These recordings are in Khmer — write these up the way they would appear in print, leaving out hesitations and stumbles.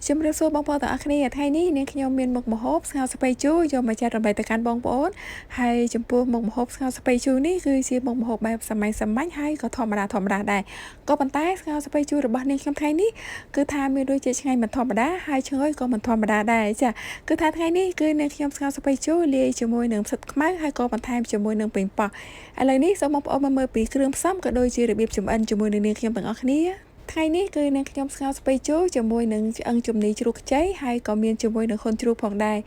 ជំរាបសួរបងប្អូនទាំងអស់គ្នាថ្ងៃនេះនាងខ្ញុំមានមុខម្ហូបស្ងោរស្ពៃជូរយកមកចែករំលែកទៅកាន់បងប្អូនហើយចំពោះមុខម្ហូបស្ងោរស្ពៃជូរនេះគឺជាមុខម្ហូបបែបសាមញ្ញហើយក៏ធម្មតាដែរក៏ប៉ុន្តែស្ងោរស្ពៃជូររបស់នាងខ្ញុំថ្ងៃនេះគឺថាមានរសជាតិឆ្ងាញ់មិនធម្មតាហើយឈ្ងុយក៏មិនធម្មតាដែរចាគឺថាថ្ងៃនេះគឺនាងខ្ញុំស្ងោរស្ពៃជូរលាយជាមួយនឹងផ្សិតខ្មៅហើយក៏បន្ថែមជាមួយនឹងប៉េងប៉ោះឥឡូវនេះសូមបងប្អូនមកមើលពីគ្រឿងផ្សំក៏ដូចជារបៀបចម្អិនជាមួយនឹងនាងខ្ញុំទាំងអស់គ្នាថ្ងៃនេះគឺនាងខ្ញុំស្ងោរស្ពៃជូរជាមួយនឹងឆ្អឹងជំនីជ្រូកខ្ចីហើយក៏មានជាមួយនឹងហ៊ុនជ្រូកផងដែរ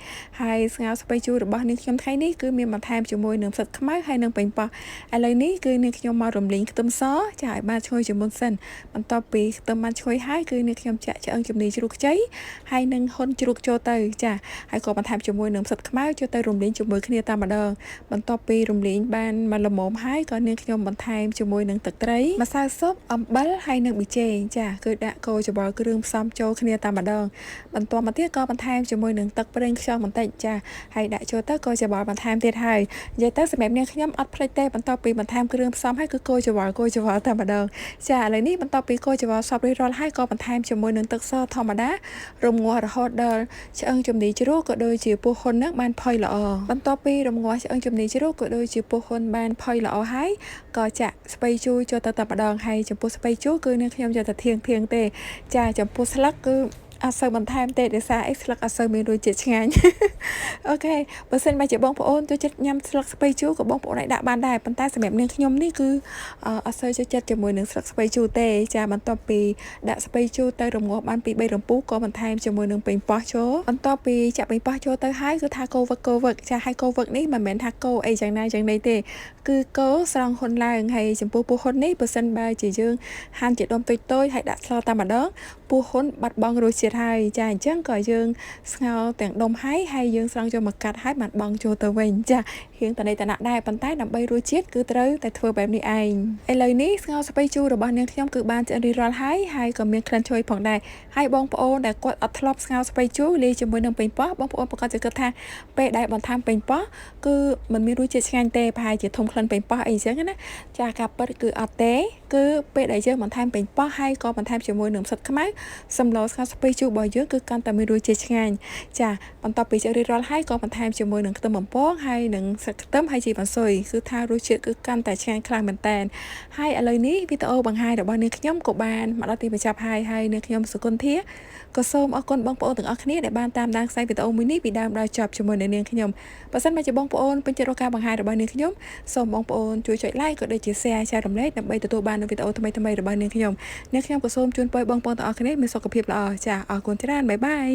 ហើយស្ងោរស្ពៃជូររបស់នាងខ្ញុំថ្ងៃនេះគឺមានបន្ថែមជាមួយនឹងផ្សិតខ្មៅហើយនឹងប៉េងប៉ោះឥឡូវនេះគឺនាងខ្ញុំមករំលីងខ្ទឹមសចាឲ្យបានឈ្ងុយជាមុនសិនបន្ទាប់ពីខ្ទឹមបានឈ្ងុយហើយគឺនាងខ្ញុំចាក់ឆ្អឹងជំនីជ្រូកខ្ចីហើយនឹងហ៊ុនជ្រូកចូលទៅចាហើយក៏បន្ថែមជាមួយនឹងផ្សិតខ្មៅចូលទៅរំលីងជាមួយគ្នាតែម្ដងបន្ទាប់ពីរំលីងបានមកល្មមហើយក៏នាងខ្ញុំបន្ថែមជាមួយនឹងទឹកត្រីម្សៅស៊ុបអំបិលហើយនឹងប៊ីចេងចាគឺដាក់កូរច្បល់គ្រឿងផ្សំចូលគ្នាតែម្ដងបន្ទាប់មកទៀតក៏បន្ថែមជាមួយនឹងទឹកប្រេងខ្យងបន្តិចចាហើយដាក់ចូលទៅកូរច្បល់បន្ថែមទៀតហើយនិយាយទៅសម្រាប់នាងខ្ញុំអត់ភ្លេចទេបន្ទាប់ពីបន្ថែមគ្រឿងផ្សំហើយគឺកូរច្បល់តែម្ដងចាឥឡូវនេះបន្ទាប់ពីកូរច្បល់សព្វរួចរាល់ហើយក៏បន្ថែមជាមួយនឹងទឹកសធម្មតារំងាស់រហូតដល់ឆ្អឹងជំនីជ្រូកក៏ដូចជាពោះហ៊ុននឹងបានផុយល្អបន្ទាប់ពីរំងាស់ឆ្អឹងជំនីជ្រូកក៏ដូចជាពោះហ៊ុនបានផុយល្អហើយក៏ចាក់ស្ពៃជូរចូលទៅតែម្ដងហើយចំពោះស្ពៃជូរគឺនាងខ្ញុំយកតែធៀងទេចាចំពោះស្លឹកគឺអត់សូវបន្ថែមទេដោយសារអីស្លឹកអត់សូវមានរសជាតិឆ្ងាញ់អូខេបើសិនមកជាបងប្អូនចូលចិត្តញ៉ាំស្លឹកស្ពៃជូរក៏បងប្អូនអាចដាក់បានដែរប៉ុន្តែសម្រាប់នាងខ្ញុំនេះគឺអត់សូវចូលចិត្តជាមួយនឹងស្លឹកស្ពៃជូរទេចាបន្ទាប់ពីដាក់ស្ពៃជូរទៅរងាស់បានពី3រំពុះក៏បន្ថែមជាមួយនឹងប៉េងប៉ោះចូលបន្ទាប់ពីចាក់ប៉េងប៉ោះចូលទៅហើយគឺថាកូរវឹកចាហើយកូរវឹកនេះមិនមែនថាកូរអីយ៉ាងណាយ៉ាងនេះទេគឺកូរស្រង់ហ៊ុនឡើងហើយចំពោះពោះហ៊ុននេះបើសិនបើជាយើងហាន់ជាដុំតូចហើយដាក់ស្លតែម្ដងពោះហ៊ុនបាត់បង់រសជាតិហើយចាអញ្ចឹងក៏យើងស្ងោរទាំងដុំហើយយើងស្រង់ចូលមកកាត់ហើយបានបង់ចូលទៅវិញចារៀងតនីតណាដែរប៉ុន្តែដើម្បីរសជាតិគឺត្រូវតែធ្វើបែបនេះឯងឥឡូវនេះស្ងោរស្ពៃជូររបស់នាងខ្ញុំគឺបានឆ្អិនរួចរាល់ហើយក៏មានក្លិនឈ្ងុយផងដែរហើយបងប្អូនដែលគាត់អត់ធ្លាប់ស្ងោរស្ពៃជូរលាយជាមួយនឹងប៉េងប៉ោះបងប្អូនប្រកាសជាគិតថាពេលដែលបន្ថែមប៉េងប៉ោះគឺมันមានរសជាតិឆ្ងាញ់ទេប្រហែលជាធំក្លិនប៉េងប៉ោះអីចឹងណាចាការពិតគឺអត់ទេគឺពេលដែលយើងបន្ថែមប៉េងប៉ោះហើយក៏បន្ថែមជាមួយនឹងផ្សិតខ្មៅសម្លស្ងោរស្ពៃជូររបស់យើងគឺកាន់តែមានរសជាតិឆ្ងាញ់ចាបន្ទាប់ពីឆ្អិនរួចរាល់ហើយក៏បន្ថែមជាមួយនឹងខ្ទឹមបំពងហើយនឹងស្លឹកខ្ទឹមហើយជីបន្សុយគឺថារសជាតិគឺកាន់តែឆ្ងាញ់ខ្លាំងមែនតើហើយឥឡូវនេះវីដេអូបង្ហាញរបស់នាងខ្ញុំក៏បានមកដល់ទីបញ្ចប់ហើយនាងខ្ញុំសុគន្ធាក៏សូមអរគុណបងប្អូនទាំងអស់គ្នាដែលបានតាមដានខ្សែវីដេអូមួយនេះពីដើមដល់ចប់ជាមួយនឹងនាងខ្ញុំបើសិនមកជាបងប្អូនពេញចិត្តរកការបង្ហាញរបស់នាងខ្ញុំសូមបងប្អូនជួយចុច like ក៏ដូចជា share ចែករំលែកដើម្បីទទួលបាននូវវីដេអូថ្មីៗរបស់នាងខ្ញុំក៏សូមជូនពរបងប្អូនទាំងអស់គ្នាមានសុខភាពល្អចាអរគុណច្រើនបាយបាយ